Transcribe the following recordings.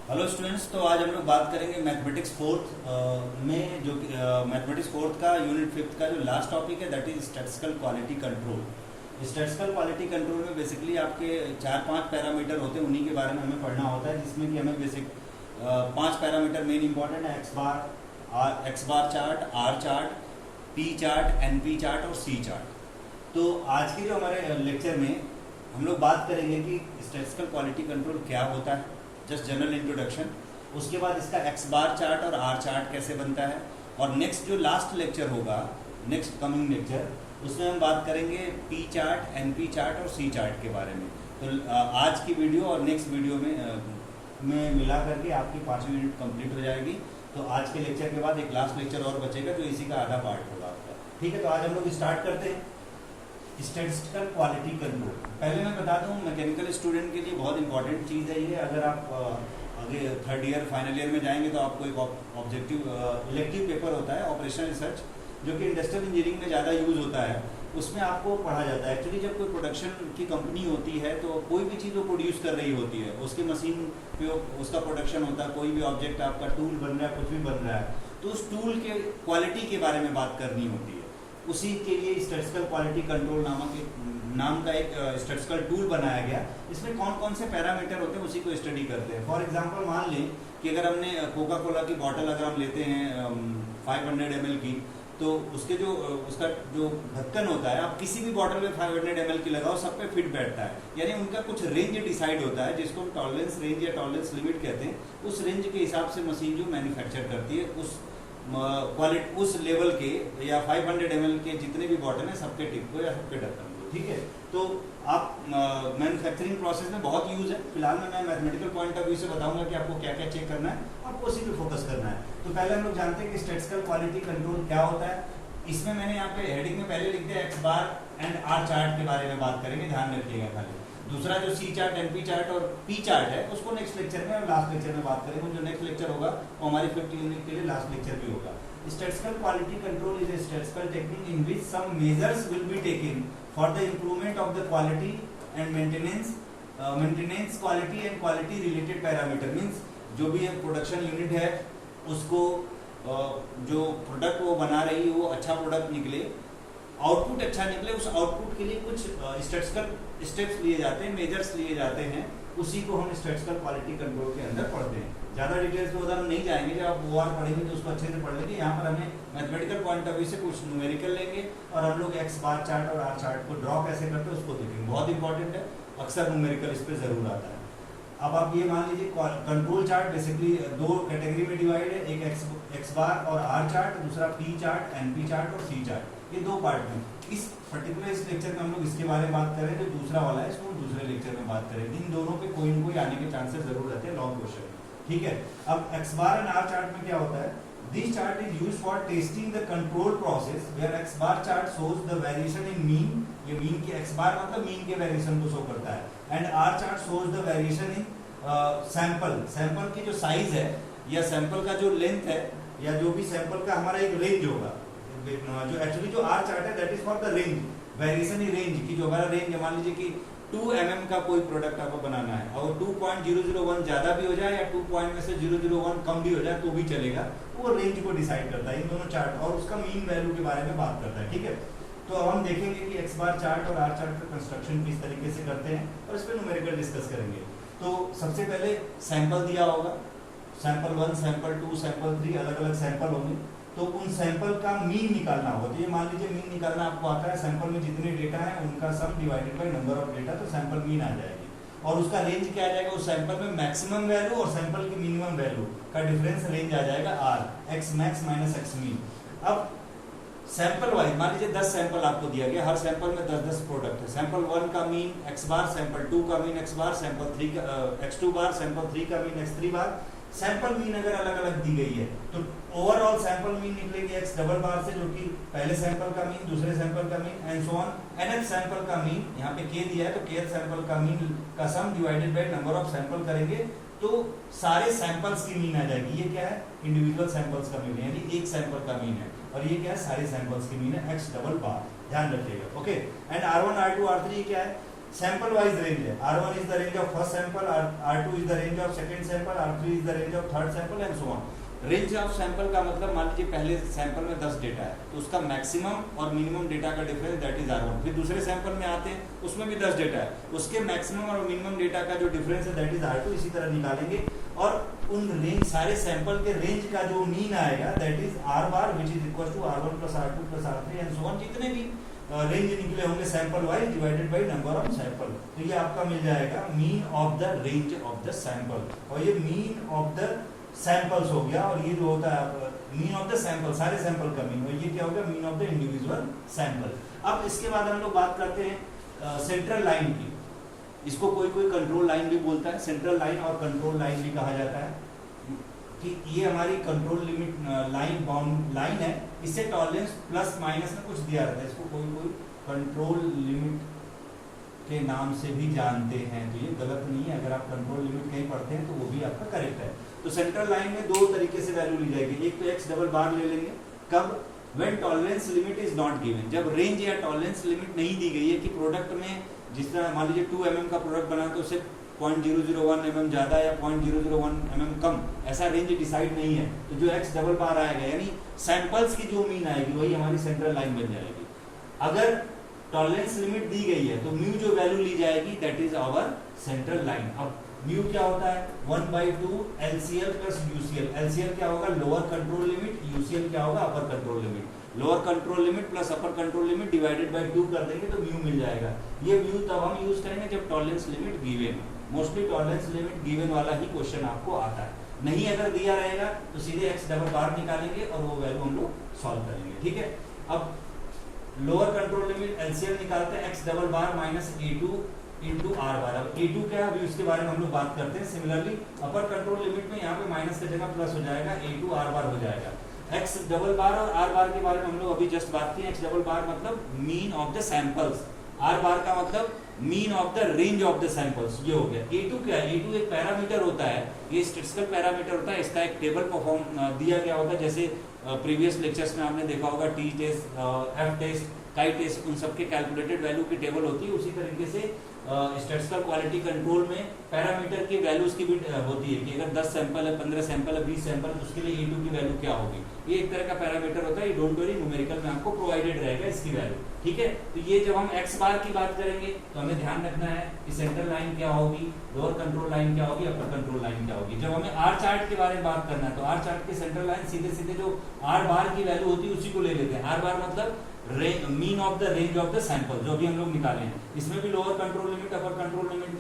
Hello students, तो आज हम लोग बात करेंगे मैथमेटिक्स फोर्थ में जो मैथमेटिक्स फोर्थ का यूनिट फिफ्थ का जो लास्ट टॉपिक है that is statistical quality control. Statistical quality control में बेसिकली आपके 4-5 पैरामीटर होते हैं, उन्हीं के बारे में हमें पढ़ना होता है, जिसमें कि हमें बेसिक 5 पैरामीटर मेन इंपॉर्टेंट है। X bar chart, R chart, P chart, NP chart और सी चार्ट। तो आज के जो हमारे लेक्चर में हम लोग बात करेंगे कि स्टैटिस्टिकल क्वालिटी कंट्रोल क्या होता है, जस्ट जनरल इंट्रोडक्शन। उसके बाद इसका एक्स बार चार्ट और आर चार्ट कैसे बनता है, और नेक्स्ट जो लास्ट लेक्चर होगा, नेक्स्ट कमिंग लेक्चर, उसमें हम बात करेंगे पी चार्ट, एनपी चार्ट और सी चार्ट के बारे में। तो आज की वीडियो और नेक्स्ट वीडियो में मिला करके आपकी 5वीं यूनिट कंप्लीट हो जाएगी। तो आज के लेक्चर के बाद एक लास्ट लेक्चर और बचेगा जो इसी का आधा पार्ट होगा आपका। ठीक है, तो आज हम लोग स्टार्ट करते हैं स्टैटिस्टिकल क्वालिटी कंट्रोल। पहले मैं बता दूं, मैकेनिकल स्टूडेंट के लिए बहुत इंपॉर्टेंट चीज़ है ये। अगर आप आगे थर्ड ईयर फाइनल ईयर में जाएंगे तो आपको एक ऑब्जेक्टिव इलेक्टिव पेपर होता है ऑपरेशनल रिसर्च, जो कि इंडस्ट्रियल इंजीनियरिंग में ज़्यादा यूज़ होता है। उसमें आपको पढ़ा जाता है एक्चुअली जब कोई प्रोडक्शन की कंपनी होती है तो कोई भी चीज़ वो प्रोड्यूस कर रही होती है, उसके मशीन पे उसका प्रोडक्शन होता है, कोई भी ऑब्जेक्ट आपका टूल बन रहा है, कुछ भी बन रहा है, तो उस टूल के क्वालिटी के बारे में बात करनी होती है। उसी के लिए स्टैटिस्टिकल क्वालिटी कंट्रोल नाम का एक स्टैटिस्टिकल टूल बनाया गया। इसमें कौन कौन से पैरामीटर होते हैं उसी को स्टडी करते हैं। फॉर एग्जांपल मान लें कि अगर हमने कोका कोला की बॉटल अगर हम लेते हैं 500 ml की, तो उसका जो ढक्कन होता है, आप किसी भी बॉटल में 500 ml की लगाओ, सब पे फिट बैठता है। यानी उनका कुछ रेंज डिसाइड होता है जिसको हम टॉलरेंस रेंज या टॉलरेंस लिमिट कहते हैं। उस रेंज के हिसाब से मशीन जो मैन्युफैक्चर करती है उस क्वालिटी उस लेवल के या 500 ml के जितने भी बॉटल हैं सबके टिप को या सबके ढक्कन को। ठीक है, तो आप मैन्युफैक्चरिंग प्रोसेस में बहुत यूज है। फिलहाल मैं मैथमेटिकल पॉइंट ऑफ व्यू से बताऊंगा कि आपको क्या क्या चेक करना है, आपको उसी पे फोकस करना है। तो पहले हम लोग जानते हैं कि स्टैटिस्टिकल क्वालिटी कंट्रोल क्या होता है। इसमें मैंने यहाँ पे हेडिंग में पहले लिख दिया X bar and R chart के बारे में बात करेंगे, ध्यान रखिएगा खाली। दूसरा जो सी चार्ट, एनपी चार्ट और पी चार्ट है उसको नेक्स्ट लेक्चर में और लास्ट लेक्चर में बात करेंगे। जो नेक्स्ट लेक्चर होगा वो हमारी 5th यूनिट के लिए लास्ट लेक्चर भी होगा। Statistical quality control is a statistical technique in which some measures will be taken for the improvement of the quality and maintenance quality and quality related parameter। means जो भी production unit है उसको जो product वो बना रही है वो अच्छा प्रोडक्ट निकले, आउटपुट अच्छा निकले, उस आउटपुट के लिए कुछ स्टैटिस्टिकल स्टेप्स लिए जाते हैं, मेजर्स लिए जाते हैं। उसी को हम स्टैटिस्टिकल क्वालिटी कंट्रोल के अंदर पढ़ते हैं। ज़्यादा डिटेल्स में उधर हम नहीं जाएंगे, जब आप OR पढ़ेंगे तो उसको अच्छे से पढ़ लेंगे। यहाँ पर हमें मैथमेटिकल पॉइंट ऑफ व्यू से कुछ न्यूमेरिकल लेंगे और हम लोग एक्स बार चार्ट और आर चार्ट को ड्रॉ कैसे करते हैं उसको देखेंगे। बहुत इंपॉर्टेंट है, अक्सर न्यूमेरिकल इस पर जरूर आता है। अब आप ये मान लीजिए कंट्रोल चार्ट बेसिकली 2 कैटेगरी में डिवाइड है, एक एक्स बार और आर चार्ट, दूसरा पी चार्ट, एनपी चार्ट और सी चार्ट। ये 2 पार्ट में इस पर्टिकुलर इस लेक्चर में हम लोग इसके बारे में बात करें, जो दूसरा वाला है इसको हम दूसरे लेक्चर में बात करेंगे। इन दोनों पे कोई न कोई आने के चांसेस जरूर रहते हैं लॉन्ग क्वेश्चन। ठीक है, अब X bar and R chart में क्या होता है, this chart is used for testing the control process where X bar chart shows the variation in mean. ये मीन के एक्स बार मतलब मीन के वेरिएशन को शो करता है, and R chart shows the variation in sample की जो size है या सैंपल का जो लेंथ है या जो भी सैंपल का हमारा एक रेंज होगा। जो एक्चुअली जो आर चार्ट है that is for the range, variation in range की जो हमारा रेंज है। मान लीजिए कि 2 mm का कोई प्रोडक्ट आपको बनाना है और 2.001 ज्यादा भी हो जाए या 2 में से 001 कम भी हो जाए तो भी चलेगा, वो रेंज को डिसाइड करता है इन दोनों चार्ट, और उसका मीन वैल्यू के बारे में बात करता है। ठीक है, तो अब हम देखेंगे कि एक्स बार चार्ट और आर चार्ट का कंस्ट्रक्शन किस तरीके से करते हैं और इस पर न्यूमेरिकल डिस्कस करेंगे। तो सबसे पहले सैंपल दिया होगा, सैंपल 1, सैंपल 2, सैंपल 3, अलग अलग सैंपल होंगे, तो उन सैंपल का मीन निकालना होगा। तो ये मान लीजिए मीन निकालना आपको आता है, सैंपल में जितने डेटा है उनका सम divided by number of data, तो सैंपल मीन आ जाएगी। और उसका रेंज क्या आ जाएगा, उस सैंपल में मैक्सिमम वैल्यू और सैंपल की मिनिमम वैल्यू का डिफरेंस रेंज आ जाएगा R, x max minus x mean. अब सैंपल वाइज मान लीजिए 10 सैंपल आपको दिया गया, हर सैंपल में 10-10 प्रोडक्ट है। सैंपल 1 का मीन एक्स बार, सैंपल 2 का मीन एक्स बार, सैंपल 3 का x2 बार, सैंपल 3 का मीन x3 बार। सैंपल मीन अगर अलग अलग दी गई है तो ओवरऑल सैंपल मीन निकलेगी एक्स डबल बार से, जो कि पहले सैंपल का मीन, दूसरे सैंपल का mean and so on. nth sample का मीन, यहाँ पे k दिया है तो kth सैंपल का मीन का सम divided by number of sample करेंगे तो सारे सैंपल्स की मीन आ जाएगी। ये क्या है, इंडिविजुअल सैंपल्स का मीन है, यानी एक सैंपल का मीन है, और ये क्या है, सारे सैंपल्स की मीन है एक्स डबल बार। ध्यान रखिएगा, okay. And R1 R2 R3 क्या है, सैंपल वाइज रेंज है। R1 is the range of first sample, R2 is the range of second sample, R3 is the range of third sample and so on. Range of sample का मतलब मान लीजिए पहले sample में 10 data है तो उसका मैक्सिमम और मिनिमम डेटा का डिफरेंस दैट इज R1। फिर दूसरे सैंपल में आते हैं उसमें भी 10 डेटा है, उसके मैक्सिमम और मिनिमम डेटा का जो डिफरेंस है दैट इज R2। इसी तरह निकालेंगे और उन रेंज सारे सैंपल के रेंज का जो मीन आएगा that is R bar which is equal to R1 plus R2 plus R3 and so on. जितने भी रेंज निकले होंगे sample wise divided by number of sample, तो ये आपका मिल जाएगा mean of the range of the sample. और ये मीन ऑफ द सैंपल्स हो गया, और ये जो होता है मीन ऑफ द सैंपल, सारे सैंपल का मीन, और ये क्या हो गया mean of the individual sample. अब इसके बाद हम लोग बात करते हैं सेंट्रल लाइन की। इसको कोई कोई कंट्रोल लाइन भी बोलता है, सेंट्रल लाइन और कंट्रोल लाइन भी कहा जाता है कि ये हमारी control limit line bound line है, इससे टॉलरेंस प्लस माइनस में कुछ दिया रहता है। इसको कोई कोई कंट्रोल लिमिट के नाम से भी जानते हैं, तो ये गलत नहीं है। अगर आप कंट्रोल लिमिट कहीं पढ़ते हैं तो वो भी आपका करेक्ट है। तो सेंट्रल लाइन में दो तरीके से वैल्यू ली जाएगी, एक तो एक्स डबल बार ले लेंगे कब, when tolerance limit is not given, जब रेंज या टॉलरेंस लिमिट नहीं दी गई है कि प्रोडक्ट में जिस तरह मान लीजिए 2 mm का प्रोडक्ट बना तो उसे 0.001 mm ज्यादा या 0.001 mm कम, ऐसा रेंज डिसाइड नहीं है। तो जो एक्स डबल बार आएगा यानी सैंपल्स की जो मीन आएगी वही हमारी सेंट्रल लाइन बन जाएगी। अगर टॉलरेंस लिमिट दी गई है तो म्यू जो वैल्यू ली जाएगी that is our central line. अब म्यू क्या होता है 1/2 LCL प्लस UCL। LCL क्या होगा लोअर कंट्रोल लिमिट, UCL क्या होगा अपर control limit. Lower control limit plus upper control limit divided by 2 कर देंगे तो म्यू मिल जाएगा। ये म्यू तब हम यूज करेंगे जब tolerance limit given, mostly tolerance limit given वाला ही क्वेश्चन आपको आता है। नहीं अगर दिया रहेगा तो सीधे एक्स डबल बार निकालेंगे और वो वैल्यू हम लोग सॉल्व करेंगे, ठीक है। अब लोअर कंट्रोल लिमिट LCL निकालते हैं एक्स डबल बार माइनस A2 इंटू R बार। अब A2 क्या है अभी उसके बारे में हम लोग बात करते हैं। सिमिलरली अपर कंट्रोल लिमिट में यहाँ पे माइनस की जगह प्लस हो जाएगा, A2 R बार हो जाएगा। एक्स डबल बार और R बार के बारे में हम लोग अभी जस्ट बात की। एक्स डबल बार मतलब mean of the samples, R बार का मतलब mean of the range of the samples, ये हो गया। A2 क्या है, A2 एक पैरामीटर होता है, ये स्टैटिस्टिकल पैरामीटर होता है। इसका एक टेबल परफॉर्म दिया गया होता है, जैसे प्रीवियस लेक्चर्स में आपने देखा होगा टी टेस्ट, एफ टेस्ट, काई टेस्ट, उन सबके कैलकुलेटेड वैल्यू की टेबल होती है। उसी तरीके से स्टैटिस्टिकल क्वालिटी कंट्रोल में पैरामीटर की वैल्यूज की भी होती है कि अगर 10 सैंपल है, 15 सैंपल है, 20 सैंपल है, उसके लिए A2 की वैल्यू क्या होगी। ये एक तरह का पैरामीटर होता है, ये डोंट वरी न्यूमेरिकल में आपको प्रोवाइडेड रहेगा इसकी वैल्यू, ठीक है। तो ये जब हम एक्स बार की बात करेंगे तो हमें ध्यान रखना है कि सेंट्रल लाइन क्या होगी, लोअर कंट्रोल लाइन क्या होगी, अपर कंट्रोल लाइन क्या होगी। जब हमें आर चार्ट के बारे में बात करना है तो आर चार्ट की सेंट्रल लाइन सीधे सीधे जो आर बार की वैल्यू होती है उसी को ले लेते हैं। आर बार मतलब mean of the range of the sample, जो भी हम लोग निकाले हैं। इसमें भी lower control limit upper control limit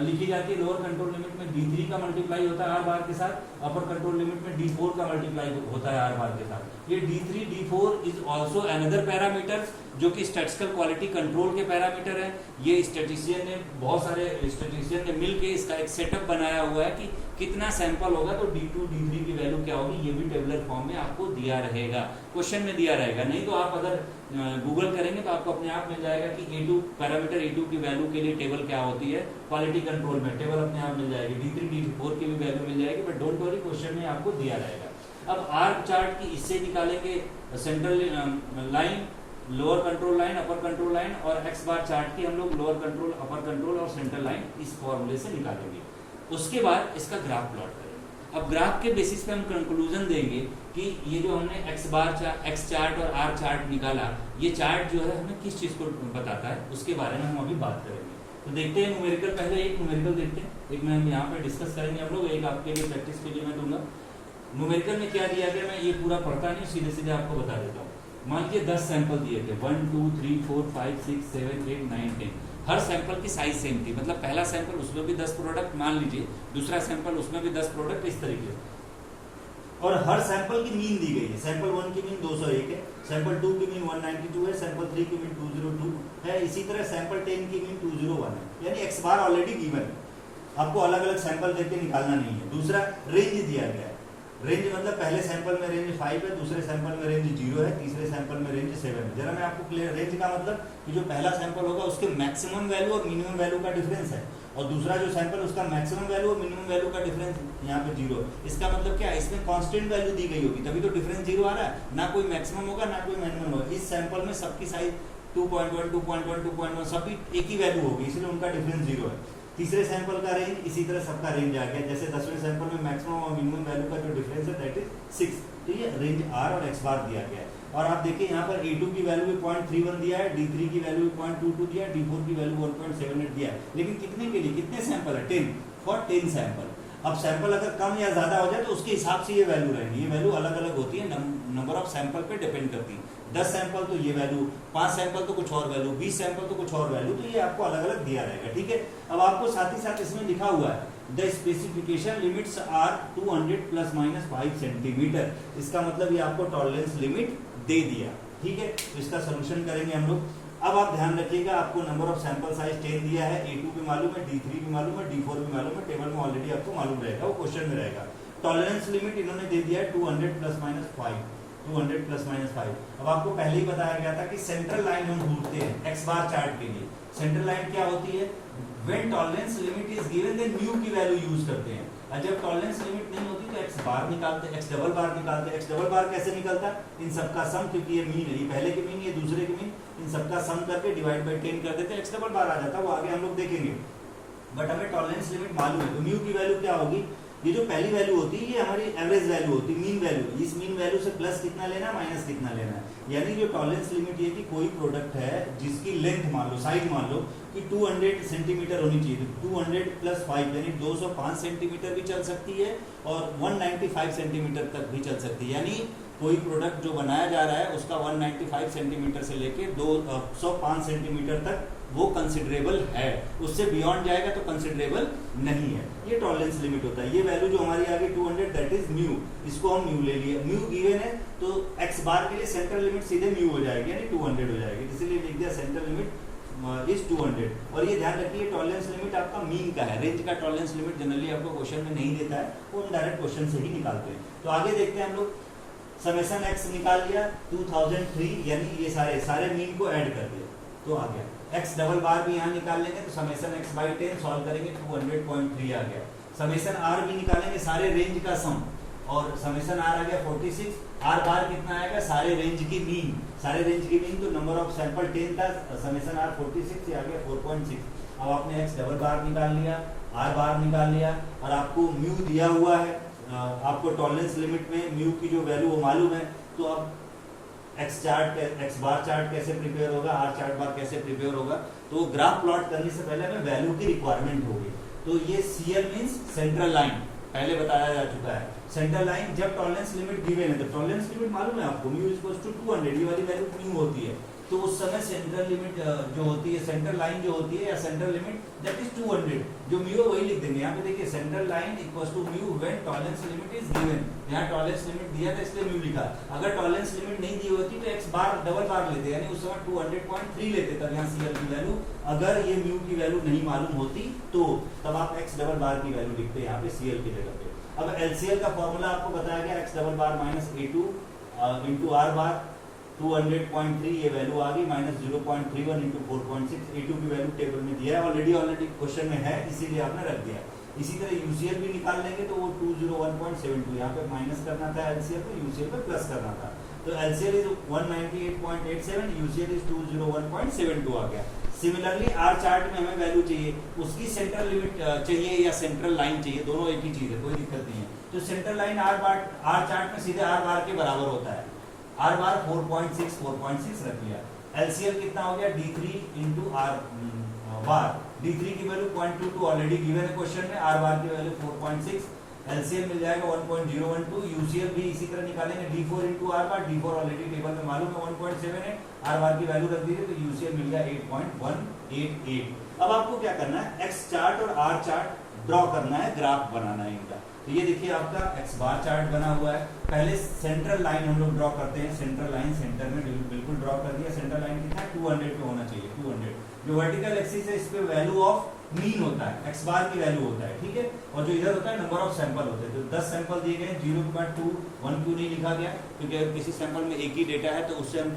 लिखी जाती है। लोअर कंट्रोल लिमिट में D3 का मल्टीप्लाई होता है R बार के साथ, अपर कंट्रोल लिमिट में D4 का मल्टीप्लाई होता है R बार के साथ। ये D3 D4 is also another parameters जो कि स्टैटिस्टिकल क्वालिटी कंट्रोल के पैरामीटर है। ये स्टैटिस्टिशियन ने, बहुत सारे स्टैटिस्टिशियन ने मिलके इसका एक सेटअप बनाया हुआ है कि कितना सैंपल होगा तो D2 D3 की वैल्यू क्या होगी, ये भी टेबुलर फॉर्म में आपको दिया रहेगा, क्वेश्चन में दिया रहेगा। नहीं तो आप अगर गूगल करेंगे तो आपको अपने आप मिल जाएगा कि A2 पैरामीटर A2 की वैल्यू के लिए टेबल क्या होती है, क्वालिटी कंट्रोल में टेबल अपने आप मिल जाएगी। D3 D4 की भी वैल्यू मिल जाएगी, बट डोंट वरी क्वेश्चन में आपको दिया रहेगा। अब आर चार्ट की इससे निकालेंगे central line, lower control line, upper control line, और एक्स बार चार्ट की हम लोग लोअर कंट्रोल, अपर कंट्रोल और सेंट्रल लाइन इस फॉर्मूले से निकालेंगे। उसके बाद इसका ग्राफ प्लॉट करेंगे। अब ग्राफ के बेसिस पे हम कंक्लूजन देंगे कि ये जो हमने एक्स चार्ट और आर चार्ट निकाला, ये चार्ट जो है हमें किस चीज को बताता है उसके बारे में हम अभी बात करेंगे। तो देखते हैं न्यूमेरिकल, पहले एक न्यूमेरिकल देखते हैं, एक में हम यहाँ पे डिस्कस करेंगे हम लोग, एक आपके लिए प्रैक्टिस के लिए मैं दूंगा। न्यूमेरिकल में क्या दिया गया, मैं ये पूरा पढ़ता नहीं, सीधे सीधे आपको बता देता हूँ। मान लीजिए 10 सैंपल दिए थे, 1 2 3 4 5 6 7 8 9 10। हर सैंपल की साइज सेम थी, मतलब पहला सैंपल उसमें भी 10 प्रोडक्ट मान लीजिए, दूसरा सैंपल उसमें भी 10 प्रोडक्ट, इस तरीके से। और हर सैंपल की मीन दी गई है। सैंपल 1 की मीन 201 है, सैंपल 2 की मीन 192 है, सैंपल 3 की मीन 202 है, इसी तरह सैंपल 10 की मीन 201 है। यानी एक्स बार ऑलरेडी गिवन है, आपको अलग अलग सैंपल देख के निकालना नहीं है। दूसरा रेंज दिया गया है। रेंज मतलब पहले सैंपल में रेंज 5 है, दूसरे सैंपल में रेंज 0 है, तीसरे सैंपल में रेंज 7 है। जरा मैं आपको क्लियर, रेंज का मतलब कि जो पहला सैंपल होगा उसके मैक्सिमम वैल्यू और मिनिमम वैल्यू का डिफरेंस है, और दूसरा जो सैंपल उसका मैक्सिमम वैल्यू और मिनिमम वैल्यू का डिफरेंस यहाँ पे 0। इसका मतलब क्या है, इसमें कांस्टेंट वैल्यू दी गई होगी तभी तो डिफरेंस 0 आ रहा है, ना कोई मैक्सिमम होगा ना कोई मिनिमम होगा। इस सैंपल में सबकी साइज 2.1 2.1 2.1 सभी एक ही वैल्यू होगी, इसलिए उनका डिफरेंस 0 है। तीसरे सैंपल का रेंज इसी तरह सबका रेंज आ गया, जैसे 10वें सैंपल में मैक्सिमम और मिनिमम वैल्यू का जो डिफरेंस है दैट इज 6। तो ये रेंज R और X बार दिया गया है। और आप देखिए यहाँ पर A2 की वैल्यू भी 0.31 दिया है, D3 की वैल्यू भी 0.22 दिया है, D4 की वैल्यू 1.78 दिया है। लेकिन कितने के लिए, कितने सैंपल है? 10 फॉर 10 सैंपल। अब सैंपल अगर कम या ज्यादा हो जाए तो उसके हिसाब से ये वैल्यू रहेंगी। ये वैल्यू अलग अलग होती है, नंबर ऑफ सैंपल पे डिपेंड करती है। 10 सैंपल तो ये वैल्यू, 5 सैंपल तो कुछ और वैल्यू, 20 सैंपल तो कुछ और वैल्यू, तो ये आपको अलग अलग दिया रहेगा, ठीक है। अब आपको साथ ही साथ इसमें लिखा हुआ है the specification limits are 200 ± 5 centimetre. इसका मतलब ये आपको टॉलरेंस लिमिट दे दिया, ठीक है। तो इसका सोल्यूशन करेंगे हम लोग। अब आप ध्यान रखिएगा, आपको नंबर ऑफ सैंपल साइज 10 दिया है, A2 भी मालूम है, D3 भी मालूम है, D4 भी मालूम है, टेबल में ऑलरेडी आपको मालूम रहेगा, वो क्वेश्चन में रहेगा। टॉलरेंस लिमिट इन्होंने दे दिया है 200 ± 5, 200 ± 5। अब आपको पहले ही बताया गया था कि सेंट्रल लाइन हम ढूंढते हैं X बार चार्ट के लिए। सेंट्रल लाइन क्या होती है? When tolerance limit is given then mu की वैल्यू यूज करते हैं, और जब टॉलरेंस लिमिट नहीं होती तो X बार निकालते हैं, X डबल बार निकालते हैं। X डबल बार कैसे निकलता है? इन सबका सम, क्योंकि ये मीन है, ये पहले के मीन, ये दूसरे के मीन, इन सबका सम करके डिवाइड बाय 10 कर देते हैं, X डबल बार आ जाता है। वो आगे हम लोग देखेंगे, बट हमें टॉलरेंस लिमिट मालूम है। तो म्यू की वैल्यू क्या होगी? ये जो पहली वैल्यू होती है ये हमारी एवरेज वैल्यू होती है, मीन वैल्यू। इस मीन वैल्यू से प्लस कितना लेना है, माइनस कितना लेना है। यानी जो टॉलरेंस लिमिट ये कि कोई प्रोडक्ट है जिसकी लेंथ मान लो, साइज मान लो कि 200 सेंटीमीटर होनी चाहिए, तो 200 + 5 यानी 205 सेंटीमीटर भी चल सकती है और 195 सेंटीमीटर तक भी चल सकती है। यानी कोई प्रोडक्ट जो बनाया जा रहा है उसका 195 सेंटीमीटर से लेके 205 सेंटीमीटर तक वो कंसिडरेबल है, उससे बियॉन्ड जाएगा तो कंसिडरेबल नहीं है। ये टॉलरेंस लिमिट होता है। ये वैल्यू जो हमारी आ गई 200 दैट इज म्यू, इसको हम म्यू ले लिए। म्यू गिवन है तो X बार के लिए सेंट्रल लिमिट सीधे म्यू हो जाएगी, यानी 200 हो जाएगी, इसीलिए लिख दिया सेंट्रल लिमिट इज 200। और ये ध्यान रखिए टॉलरेंस लिमिट आपका मीन का है, रेंज का टॉलरेंस लिमिट जनरली आपको क्वेश्चन में नहीं देता है, वो हम डायरेक्ट क्वेश्चन से ही निकालते हैं। तो आगे देखते हैं हम लोग। समेशन X निकाल लिया 2003, यानी ये सारे मीन को ऐड कर दिया तो आ गया। X डबल बार भी यहाँ निकाल लेंगे तो समेशन X बाई 10 सॉल्व करेंगे 200.3 आ गया। समेशन R भी निकालेंगे सारे रेंज का सम, और समेशन R आ गया 46। R बार कितना आएगा? सारे रेंज की मीन, सारे रेंज की मीन, तो नंबर ऑफ सैंपल 10 था, समेशन R 46, ये आ गया 4.6। अब आपने X डबल बार निकाल लिया, R बार निकाल लिया, और आपको म्यू दिया हुआ है, आपको टॉलरेंस लिमिट में म्यू की जो वैल्यू वो मालूम है। तो अब X बार चार्ट कैसे प्रिपेयर होगा, R चार्ट बार कैसे प्रिपेयर होगा, तो ग्राफ प्लॉट करने से पहले हमें वैल्यू की रिक्वायरमेंट होगी। तो ये CL मींस सेंट्रल लाइन, पहले बताया जा चुका है। सेंट्रल लाइन जब टॉलरेंस लिमिट गिवन है, तो टॉलरेंस लिमिट मालूम है आपको, म्यू इक्वल्स टू 200, ये वाली वैल्यू म्यू होती है। तो उस समय सेंट्रल लिमिट जो होती है, सेंट्रल लाइन जो होती है या सेंट्रल लिमिट दैट इज 200, जो म्यू वही लिख देंगे। यहाँ पे देखिए central line equals to mu when tolerance limit is given. यहाँ टॉलरेंस लिमिट दिया था इसलिए म्यू लिखा। अगर टॉलरेंस लिमिट नहीं दी होती तो X बार डबल बार लेते, यानी उस समय 200.3 लेते, तब यहाँ CL की वैल्यू, अगर ये म्यू की वैल्यू नहीं मालूम होती तो तब आप X डबल बार की वैल्यू लिखते यहाँ पे CL की जगह पे। अब LCL का फॉर्मूला आपको बताया गया, X डबल बार माइनस A2 इंटू R बार, 200.3 ये वैल्यू आ गई, माइनस 0.31 इंटू 4.6। A2 की वैल्यू टेबल में दिया है, ऑलरेडी क्वेश्चन में है, इसीलिए आपने रख दिया। इसी तरह UCL भी निकाल लेंगे तो वो 201.72, यहाँ पे माइनस करना था LCL पे, UCL पे प्लस करना था। तो LCL इज 198.87, UCL इज 201.72 आ गया। सिमिलरली R चार्ट में हमें वैल्यू चाहिए, उसकी सेंट्रल लिमिट चाहिए या सेंट्रल लाइन चाहिए, दोनों एक ही चीज है, कोई दिक्कत नहीं है। तो सेंट्रल लाइन R चार्ट में सीधे R बार के बराबर होता है। R बार 4.6 रख लिया। LCL कितना हो गया? D3 इंटू R बार। D3 की वैल्यू 0.22 ऑलरेडी गिवन है क्वेश्चन में, R बार की वैल्यू 4.6, LCL मिल जाएगा 1.012। UCL भी इसी तरह निकालेंगे, D4 इंटू R बार, D4 ऑलरेडी टेबल में मालूम है 1.7 है, R बार की वैल्यू रख दीजिए तो UCL मिल गया 8.188। अब आपको क्या करना है? X चार्ट और R चार्ट ड्रॉ करना है, ग्राफ बनाना है इनका। तो ये देखिए आपका X बार चार्ट बना हुआ है। पहले सेंट्रल लाइन हम लोग ड्रॉ करते हैं, सेंट्रल लाइन सेंटर में बिल्कुल ड्रॉ कर दिया। सेंट्रल लाइन कितना 200 पे होना चाहिए, 200। जो वर्टिकल एक्सिस है इस पे वैल्यू ऑफ मीन होता है, X बार की वैल्यू होता है, ठीक है। और जो इधर होता है नंबर ऑफ सैंपल होते हैं। तो 10 सैंपल दिए गए, 0.21 क्यों नहीं लिखा गया? क्योंकि अगर किसी सैंपल में एक ही डेटा है तो उससे हम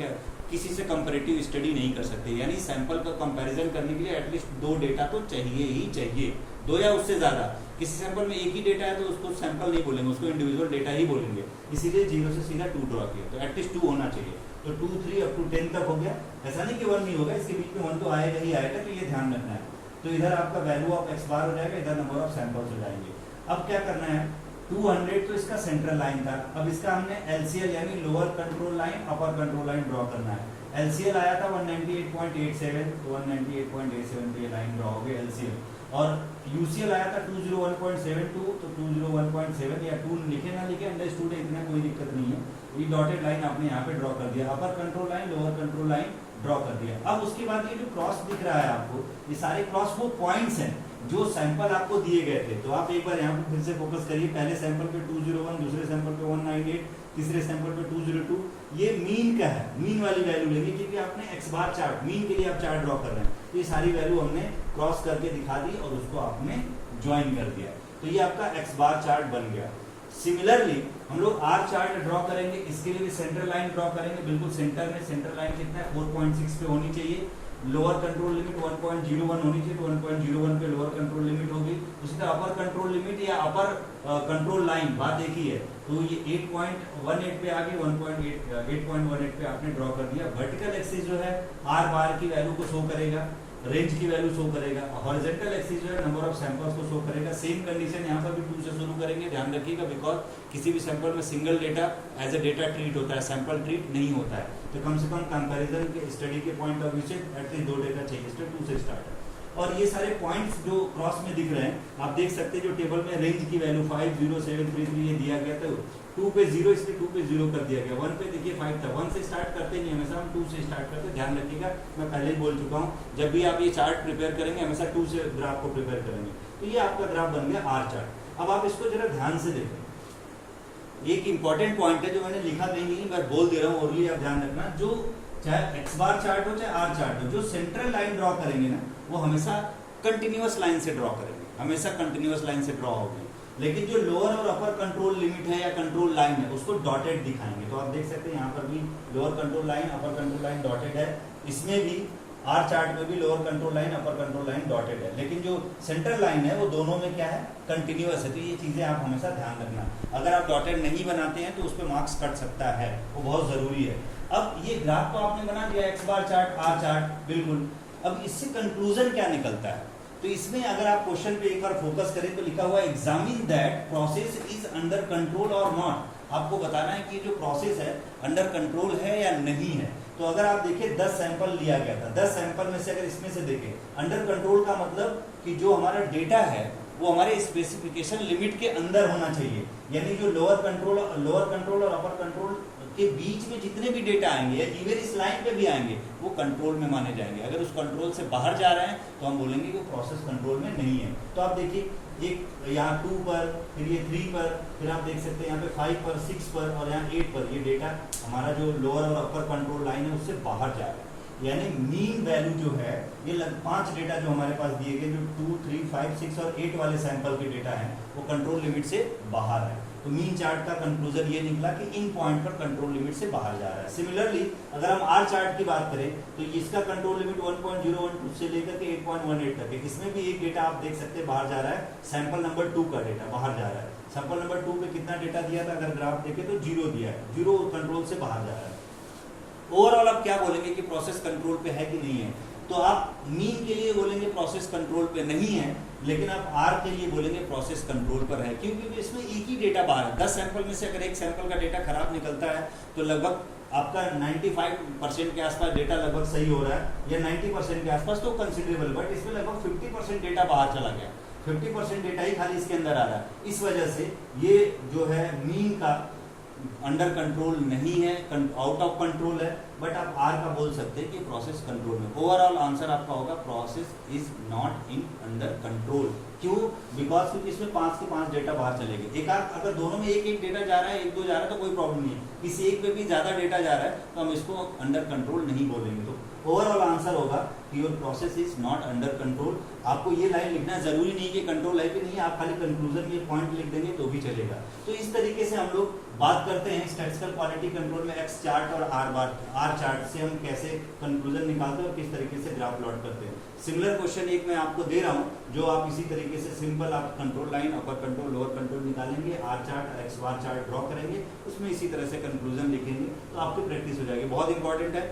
किसी से कंपैरेटिव स्टडी नहीं कर सकते, यानी सैंपल का कंपैरिजन करने के लिए एटलीस्ट 2 डेटा तो चाहिए ही चाहिए, 2 या उससे ज्यादा। किसी सैंपल में एक ही डेटा है तो उसको सैंपल नहीं बोलेंगे, उसको इंडिविजुअल डेटा ही बोलेंगे, इसीलिए 0 से सीधा 2 ड्रॉ किया। तो एटलीस्ट 2 होना चाहिए। तो 2 3 अप टू 10 तक हो गया। ऐसा नहीं कि 1 नहीं होगा, इसके बीच में 1 तो आएगा ही आएगा, तो ये ध्यान रखना है। तो इधर आपका वैल्यू ऑफ x बार हो जाएगा, इधर नंबर ऑफ सैंपल्स हो जाएंगे। अब क्या करना है, 200 तो इसका सेंट्रल लाइन था, अब इसका हमने LCL यानी lower control line upper control line draw करना है। LCL आया था 198.87, तो 198.87 पे लाइन ड्रॉ हो गई LCL, और UCL आया था 201.72, तो 201.7 या 2 लिखे ना लिखे अंडरस्टूड है, इतना कोई दिक्कत नहीं है। ये डॉटेड लाइन आपने यहाँ पे ड्रॉ कर दिया, upper control line lower control line draw कर दिया। अब उसके बाद ये जो क्रॉस दिख रहा है आपको, ये सारे क्रॉस वो पॉइंट्स हैं जो सैंपल आपको दिए गए थे। तो आप एक बार यहाँ पे फिर से फोकस करिए, पहले सैंपल पे 201, दूसरे सैंपल पे 198, तीसरे सैंपल पे 202। ये मीन का है, मीन वाली वैल्यू लेंगे क्योंकि आपने एक्स बार चार्ट, मीन के लिए आप चार्ट ड्रॉ कर रहे हैं, तो ये सारी वैल्यू हमने क्रॉस करके दिखा दी और उसको आपने ज्वाइन कर दिया, तो ये आपका एक्स बार चार्ट बन गया। सिमिलरली हम लोग आर चार्ट ड्रॉ करेंगे, इसके लिए भी सेंटर लाइन ड्रॉ करेंगे, बिल्कुल सेंटर में सेंटर लाइन कितना है 4.6 पे होनी चाहिए, लोअर कंट्रोल लिमिट 1.01 होनी चाहिए, तो 1.01 पे लोअर कंट्रोल लिमिट होगी। उसी तरह अपर कंट्रोल लिमिट या अपर कंट्रोल लाइन, बात एक ही है, तो ये 8.18 पे आ गई, 8.18 पे आपने ड्रॉ कर दिया। वर्टिकल एक्सिस जो है आर बार की वैल्यू को शो करेगा, रेंज की वैल्यू शो करेगा, हॉरिजॉन्टल एक्सिस जो है नंबर ऑफ सैंपल्स को शो करेगा। सेम कंडीशन यहाँ पर भी 2 से शुरू करेंगे, ध्यान रखिएगा, बिकॉज किसी भी सैंपल में single data as a data treat होता है, सैंपल ट्रीट नहीं होता है, तो कम से कम कंपैरिजन के स्टडी के पॉइंट ऑफ व्यू से एटलीस्ट 2 डेटा चाहिए, स्टेप 2 से स्टार्ट है। और ये सारे पॉइंट्स जो क्रॉस में दिख रहे हैं, आप देख सकते हैं जो टेबल में रेंज की वैल्यू 50733 ये दिया गया था, 2 पे 0 इसलिए 2 पे 0 कर दिया गया, 1 पे देखिए 5 था, 1 से स्टार्ट करते नहीं, हमेशा हम 2 से स्टार्ट करते हैं, ध्यान रखिएगा, मैं पहले ही बोल चुका हूँ, जब भी आप ये चार्ट प्रिपेयर करेंगे हमेशा 2 से ग्राफ को प्रिपेयर करेंगे। तो ये आपका ग्राफ बन गया आर चार्ट। अब आप इसको जरा ध्यान से देखें, एक इंपॉर्टेंट पॉइंट है जो मैंने लिखा कहीं नहीं, मैं बोल दे रहा हूँ, ओरली आप ध्यान रखना, जो चाहे एक्स बार चार्ट हो चाहे आर चार्ट हो, जो सेंट्रल लाइन ड्रॉ करेंगे ना वो हमेशा कंटिन्यूअस लाइन से ड्रॉ करेंगे, हमेशा कंटिन्यूअस लाइन से ड्रॉ होगी, लेकिन जो लोअर और अपर कंट्रोल लिमिट है या कंट्रोल लाइन है उसको डॉटेड दिखाएंगे। तो आप देख सकते हैं यहाँ पर भी lower control line upper control line dotted है, इसमें भी आर चार्ट में भी lower control line upper control line dotted है, लेकिन जो सेंट्रल लाइन है वो दोनों में क्या है, कंटिन्यूअस है। तो ये चीजें आप हमेशा ध्यान रखना, अगर आप डॉटेड नहीं बनाते हैं तो उस पर मार्क्स कट सकता है, वो बहुत जरूरी है। अब ये ग्राफ तो आपने बना दिया, X bar chart R chart, बिल्कुल। अब इससे कंक्लूजन क्या निकलता है, तो इसमें अगर आप क्वेश्चन पे एक बार फोकस करें तो लिखा हुआ है examine that process is under control और नॉट। आपको बताना है कि जो प्रोसेस है अंडर कंट्रोल है या नहीं है। तो अगर आप देखिए 10 सैंपल लिया गया था, 10 सैंपल में से अगर इसमें से देखें, अंडर कंट्रोल का मतलब कि जो हमारा डेटा है वो हमारे स्पेसिफिकेशन लिमिट के अंदर होना चाहिए, यानी जो लोअर कंट्रोल और अपर कंट्रोल के बीच में जितने भी डेटा आएंगे या इवन इस लाइन पे भी आएंगे वो कंट्रोल में माने जाएंगे। अगर उस कंट्रोल से बाहर जा रहे हैं तो हम बोलेंगे कि प्रोसेस कंट्रोल में नहीं है। तो आप देखिए एक यहाँ 2 पर, फिर ये 3 पर, फिर आप देख सकते हैं यहाँ पे 5 पर, 6 पर और यहाँ 8 पर, ये डेटा हमारा जो लोअर और अपर कंट्रोल लाइन है उससे बाहर जा रहा है, यानी मीन वैल्यू जो है ये 5 डेटा जो हमारे पास दिए गए, जो 2, 3, 5, 6 और 8 वाले सैंपल के डेटा हैं वो कंट्रोल लिमिट से बाहर है। तो मीन चार्ट का कंक्लूजन ये निकला कि इन पॉइंट पर कंट्रोल लिमिट से बाहर जा रहा है। सिमिलरली अगर हम आर चार्ट की बात करें तो इसका कंट्रोल लिमिट 1.012 से लेकर के 8.18 तक है, इसमें भी एक डेटा आप देख सकते हैं बाहर जा रहा है, सैंपल नंबर 2 का डेटा बाहर जा रहा है। सैंपल नंबर 2 पे कितना डेटा दिया था, अगर ग्राफ देखें तो 0 दिया है, 0 कंट्रोल से बाहर जा रहा है। ओवरऑल आप क्या बोलेंगे कि प्रोसेस कंट्रोल पे है कि नहीं है, तो आप मीन के लिए बोलेंगे प्रोसेस कंट्रोल पे नहीं है, लेकिन आप आर के लिए बोलेंगे प्रोसेस कंट्रोल पर है, क्योंकि इसमें एक ही डेटा बाहर है। 10 सैंपल में से अगर एक सैंपल का डेटा खराब निकलता है तो लगभग आपका 95% के आसपास डेटा लगभग सही हो रहा है या 90% के आसपास, तो कंसिडरेबल, बट इसमें लगभग 50% डेटा बाहर चला गया, 50% डेटा ही खाली इसके अंदर आ रहा है। इस वजह से ये जो है मीन का अंडर कंट्रोल नहीं है, आउट ऑफ कंट्रोल है, बट आप आर का बोल सकते हैं कि प्रोसेस कंट्रोल में। ओवरऑल आंसर आपका होगा process is not in under control. क्यों? बिकॉज क्योंकि इसमें 5 के 5 डेटा बाहर चलेंगे। एक आध अगर दोनों में एक डेटा जा रहा है, 1-2 जा रहा है तो कोई प्रॉब्लम नहीं है, किसी एक पे भी ज्यादा डेटा जा रहा है तो हम इसको अंडर कंट्रोल नहीं बोलेंगे। तो ओवरऑल आंसर होगा कि your process is not under control. आपको ये लाइन लिखना जरूरी नहीं कि कंट्रोल है कि नहीं, आप खाली कंक्लूजन में पॉइंट लिख देंगे तो भी चलेगा। तो इस तरीके से हम लोग बात करते हैं स्टैटिस्टिकल क्वालिटी कंट्रोल में एक्स चार्ट और आर चार्ट से हम कैसे कंक्लूजन निकालते हैं और किस तरीके से ग्राफ प्लॉट करते हैं। सिमिलर क्वेश्चन एक मैं आपको दे रहा हूं जो आप इसी तरीके से सिंपल आप control line, upper control, lower control निकालेंगे, R chart, X bar chart draw करेंगे, उसमें इसी तरह से कंक्लूजन लिखेंगे तो आपकी प्रैक्टिस हो जाएगी। बहुत इंपॉर्टेंट है,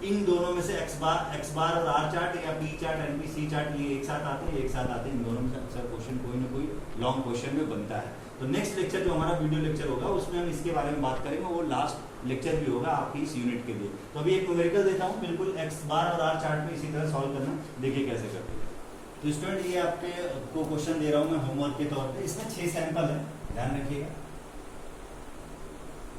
इन दोनों में से एक्स बार और आर चार्ट या पी चार्ट, एनपी, सी चार्ट ये एक साथ आते हैं, इन दोनों में से अक्सर क्वेश्चन कोई ना कोई लॉन्ग क्वेश्चन में बनता है। तो नेक्स्ट लेक्चर जो हमारा वीडियो लेक्चर होगा उसमें हम इसके बारे में बात करेंगे, वो लास्ट लेक्चर भी होगा आपकी इस यूनिट के लिए। तो अभी एक न्यूमेरिकल देता हूँ, बिल्कुल एक्स बार और आर चार्ट में इसी तरह सॉल्व करना, देखिए कैसे करते हैं। तो स्टूडेंट ये आपको क्वेश्चन दे रहा हूँ मैं होमवर्क के तौर पे, इसमें 6 सैंपल है, ध्यान रखिएगा।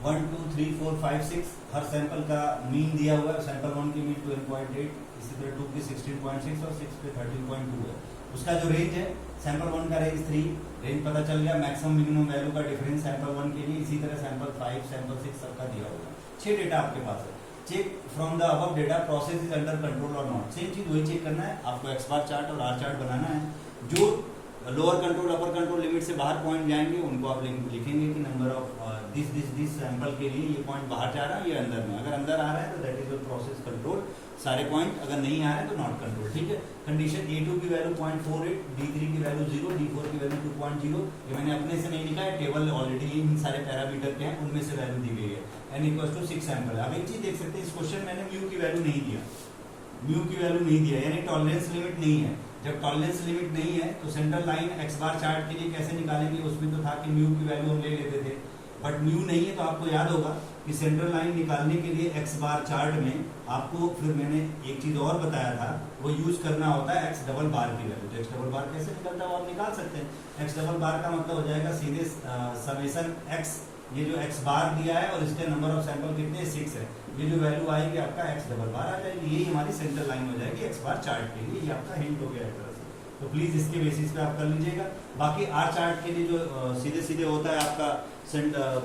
1 2 3 4 5 6 हर सैंपल का मीन दिया हुआ है। सैंपल 1 की मीन 12.8, इसी तरह 2 की 16.6 और 6 पे 13.2 है। उसका जो रेंज है, सैंपल 1 का रेंज 3, रेंज पता चल गया। मैक्सिमम मिनिमम वैल्यू का डिफरेंस सैंपल 1 के लिए, इसी तरह सैंपल 5, सैंपल 6 सबका दिया हुआ है। 6 डेटा आपके पास है। Check from the above data process is under control और नॉट। सेम चीज वही चेक करना है आपको, एक्स बार चार्ट और आर चार्ट बनाना है। जो lower control upper control limit से बाहर पॉइंट जाएंगे उनको आप लिखेंगे कि नंबर ऑफ दिस सैंपल के लिए ये पॉइंट बाहर जा रहा है, ये अंदर में। अगर अंदर आ रहा है तो that is your process control सारे पॉइंट, अगर नहीं आ रहे हैं तो नॉट कंट्रोल, ठीक है। कंडीशन A2 की वैल्यू 0.48, D3 की वैल्यू 0, D4 की वैल्यू 2.0। ये मैंने अपने से नहीं लिखा है, टेबल ऑलरेडी इन सारे पैरामीटर के हैं, उनमें से वैल्यू दी गई है। n = 6 sample. अब एक चीज देख सकते हैं, इस क्वेश्चन मैंने म्यू की वैल्यू नहीं दिया, यानी टॉलरेंस लिमिट नहीं है। जब टॉलरेंस लिमिट नहीं है तो central line x bar chart के लिए कैसे निकालेंगे, उसमें तो था कि म्यू की वैल्यू हम ले लेते थे, बट म्यू नहीं है। तो आपको याद होगा कि सेंट्रल लाइन निकालने के लिए एक्स बार चार्ट में आपको, फिर मैंने एक चीज और बताया था, वो यूज करना होता है एक्स डबल बार की वैल्यू। तो एक्स डबल बार कैसे निकलता है वो आप निकाल सकते हैं। एक्स डबल बार का मतलब हो जाएगा सीधे समेशन एक्स, ये जो एक्स बार दिया है और इसके नंबर ऑफ सैंपल कितने 6 है, ये जो वैल्यू आएगी आपका एक्स डबल बार आ जाएगी। यही हमारी सेंट्रल लाइन हो जाएगी एक्स बार चार्ट के लिए। ये आपका हिंट हो गया एक तरह से, तो प्लीज इसके बेसिस पे आप कर लीजिएगा। बाकी आर चार्ट के लिए जो सीधे सीधे होता है आपका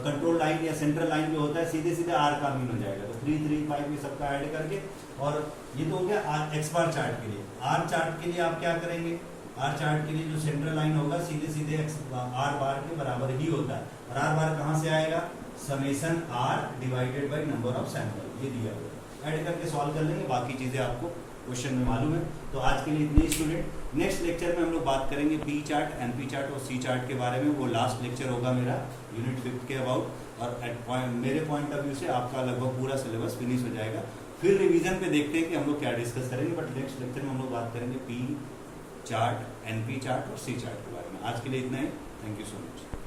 कंट्रोल लाइन या सेंट्रल लाइन जो होता है, सीधे सीधे आर का मीन हो जाएगा। तो 3 3 5 ये सबका ऐड करके, और ये तो हो गया एक्स बार चार्ट के लिए। आर चार्ट के लिए आप क्या करेंगे, आर चार्ट के लिए जो सेंट्रल लाइन होगा सीधे सीधे एक्स आर बार के बराबर ही होता है। और आर बार कहाँ से आएगा, summation R divided by number of sample, ये दिया हुआ है। ऐड करके सॉल्व कर लेंगे, बाकी चीजें आपको क्वेश्चन में मालूम है। तो आज के लिए इतने ही स्टूडेंट। नेक्स्ट लेक्चर में हम लोग बात करेंगे पी चार्ट, एनपी चार्ट और सी चार्ट के बारे में। वो लास्ट लेक्चर होगा मेरा यूनिट 5 के अबाउट। और मेरे पॉइंट ऑफ व्यू से आपका लगभग पूरा सिलेबस फिनिश हो जाएगा। फिर रिवीजन पे देखते हैं कि हम लोग क्या डिस्कस करेंगे, बट नेक्स्ट लेक्चर में हम लोग बात करेंगे पी चार्ट, एनपी चार्ट और सी चार्ट के बारे में। आज के लिए इतना ही, थैंक यू सो मच।